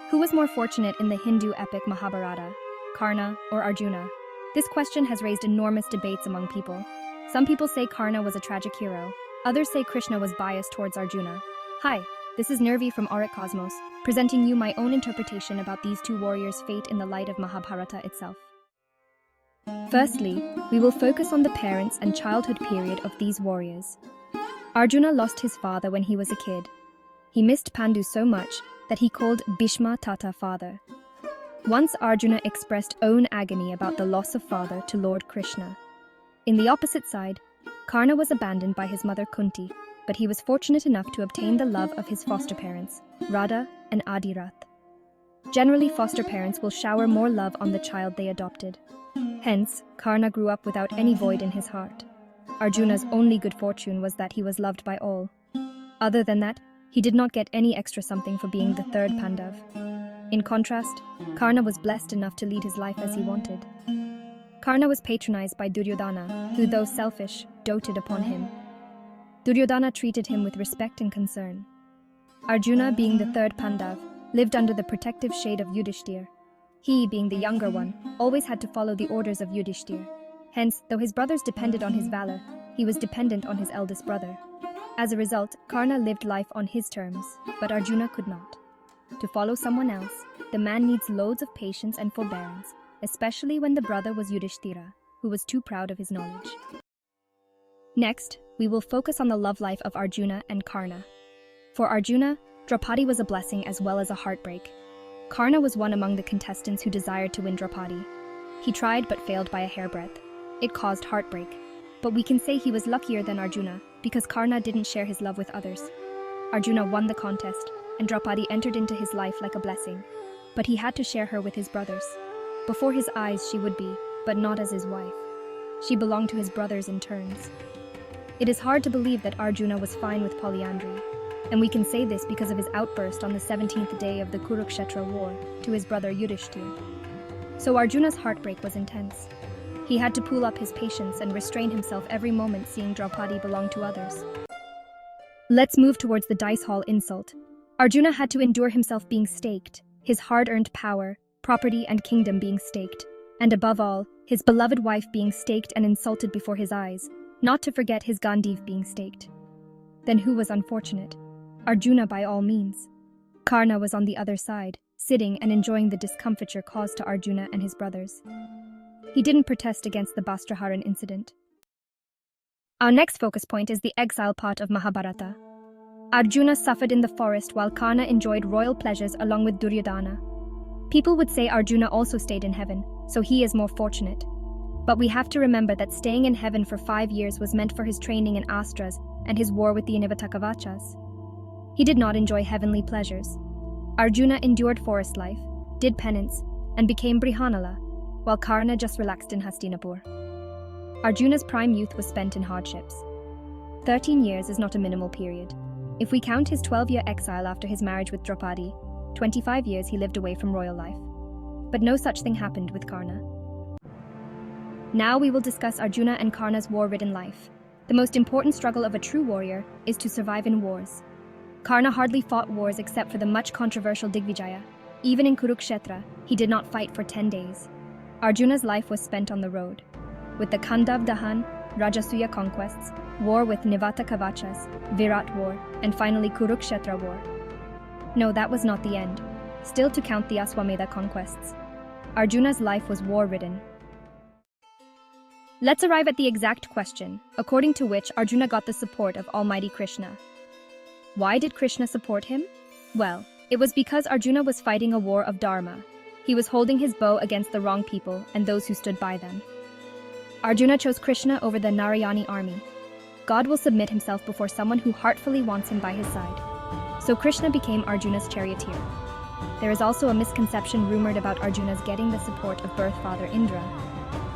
Who was more fortunate in the Hindu epic Mahabharata, Karna or Arjuna? This question has raised enormous debates among people. Some people say Karna was a tragic hero. Others say Krishna was biased towards Arjuna. Hi, this is Nervi from Auric Cosmos, presenting you my own interpretation about these two warriors' fate in the light of Mahabharata itself. Firstly, we will focus on the parents and childhood period of these warriors. Arjuna lost his father when he was a kid. He missed Pandu so much that he called Bhishma Tata father. Once Arjuna expressed own agony about the loss of father to Lord Krishna. In the opposite side, Karna was abandoned by his mother Kunti, but he was fortunate enough to obtain the love of his foster parents, Radha and Adirath. Generally, foster parents will shower more love on the child they adopted. Hence, Karna grew up without any void in his heart. Arjuna's only good fortune was that he was loved by all. Other than that, he did not get any extra something for being the third Pandav. In contrast, Karna was blessed enough to lead his life as he wanted. Karna was patronized by Duryodhana, who, though selfish, doted upon him. Duryodhana treated him with respect and concern. Arjuna, being the third Pandav, lived under the protective shade of Yudhishthir. He, being the younger one, always had to follow the orders of Yudhishthir. Hence, though his brothers depended on his valor, he was dependent on his eldest brother. As a result, Karna lived life on his terms, but Arjuna could not. To follow someone else, the man needs loads of patience and forbearance, especially when the brother was Yudhishthira, who was too proud of his knowledge. Next, we will focus on the love life of Arjuna and Karna. For Arjuna, Draupadi was a blessing as well as a heartbreak. Karna was one among the contestants who desired to win Draupadi. He tried but failed by a hairbreadth. It caused heartbreak. But we can say he was luckier than Arjuna because Karna didn't share his love with others. Arjuna won the contest, and Draupadi entered into his life like a blessing. But he had to share her with his brothers. Before his eyes she would be, but not as his wife. She belonged to his brothers in turns. It is hard to believe that Arjuna was fine with polyandry, and we can say this because of his outburst on the 17th day of the Kurukshetra war to his brother Yudhishthir. So Arjuna's heartbreak was intense. He had to pull up his patience and restrain himself every moment seeing Draupadi belong to others. Let's move towards the dice hall insult. Arjuna had to endure himself being staked, his hard-earned power, property and kingdom being staked, and above all, his beloved wife being staked and insulted before his eyes, not to forget his Gandiv being staked. Then who was unfortunate? Arjuna by all means. Karna was on the other side, sitting and enjoying the discomfiture caused to Arjuna and his brothers. He didn't protest against the Bastraharan incident. Our next focus point is the exile part of Mahabharata. Arjuna suffered in the forest while Karna enjoyed royal pleasures along with Duryodhana. People would say Arjuna also stayed in heaven, so he is more fortunate. But we have to remember that staying in heaven for 5 years was meant for his training in Astras and his war with the Inivatakavachas. He did not enjoy heavenly pleasures. Arjuna endured forest life, did penance, and became Brihanala, while Karna just relaxed in Hastinapur. Arjuna's prime youth was spent in hardships. 13 years is not a minimal period. If we count his 12-year exile after his marriage with Draupadi, 25 years he lived away from royal life. But no such thing happened with Karna. Now we will discuss Arjuna and Karna's war-ridden life. The most important struggle of a true warrior is to survive in wars. Karna hardly fought wars except for the much controversial Digvijaya. Even in Kurukshetra, he did not fight for 10 days. Arjuna's life was spent on the road. With the Kandav Dahan, Rajasuya conquests, war with Nivatakavachas, Virat war, and finally Kurukshetra war. No, that was not the end. Still to count the Aswamedha conquests. Arjuna's life was war-ridden. Let's arrive at the exact question, according to which Arjuna got the support of Almighty Krishna. Why did Krishna support him? Well, it was because Arjuna was fighting a war of dharma. He was holding his bow against the wrong people and those who stood by them. Arjuna chose Krishna over the Narayani army. God will submit himself before someone who heartfully wants him by his side. So Krishna became Arjuna's charioteer. There is also a misconception rumored about Arjuna's getting the support of birth father Indra.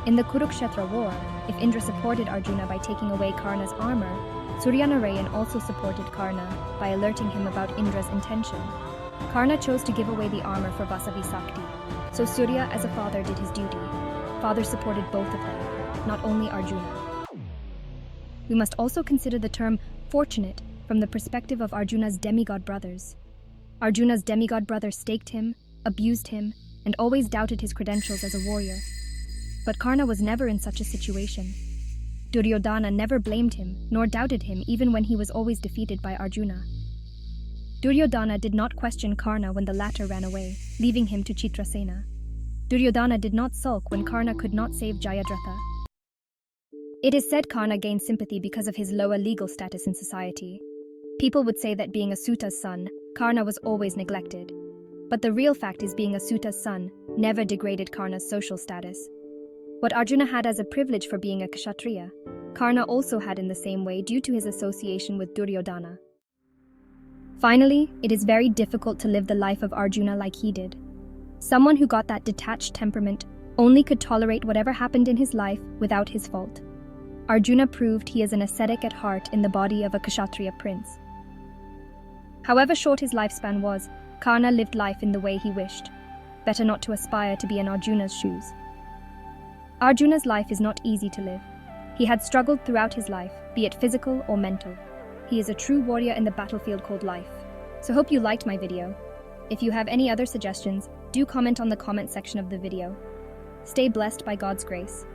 In the Kurukshetra war, if Indra supported Arjuna by taking away Karna's armor, Suryanarayan also supported Karna by alerting him about Indra's intention. Karna chose to give away the armor for Vasavi Sakti, so Surya as a father did his duty. Father supported both of them, not only Arjuna. We must also consider the term fortunate from the perspective of Arjuna's demigod brothers. Arjuna's demigod brothers staked him, abused him, and always doubted his credentials as a warrior. But Karna was never in such a situation. Duryodhana never blamed him, nor doubted him even when he was always defeated by Arjuna. Duryodhana did not question Karna when the latter ran away, leaving him to Chitrasena. Duryodhana did not sulk when Karna could not save Jayadratha. It is said Karna gained sympathy because of his lower legal status in society. People would say that being a Suta's son, Karna was always neglected. But the real fact is being a Suta's son never degraded Karna's social status. What Arjuna had as a privilege for being a Kshatriya, Karna also had in the same way due to his association with Duryodhana. Finally, it is very difficult to live the life of Arjuna like he did. Someone who got that detached temperament only could tolerate whatever happened in his life without his fault. Arjuna proved he is an ascetic at heart in the body of a Kshatriya prince. However short his lifespan was, Karna lived life in the way he wished. Better not to aspire to be in Arjuna's shoes. Arjuna's life is not easy to live. He had struggled throughout his life, be it physical or mental. He is a true warrior in the battlefield called life. So hope you liked my video. If you have any other suggestions, do comment on the comment section of the video. Stay blessed by God's grace.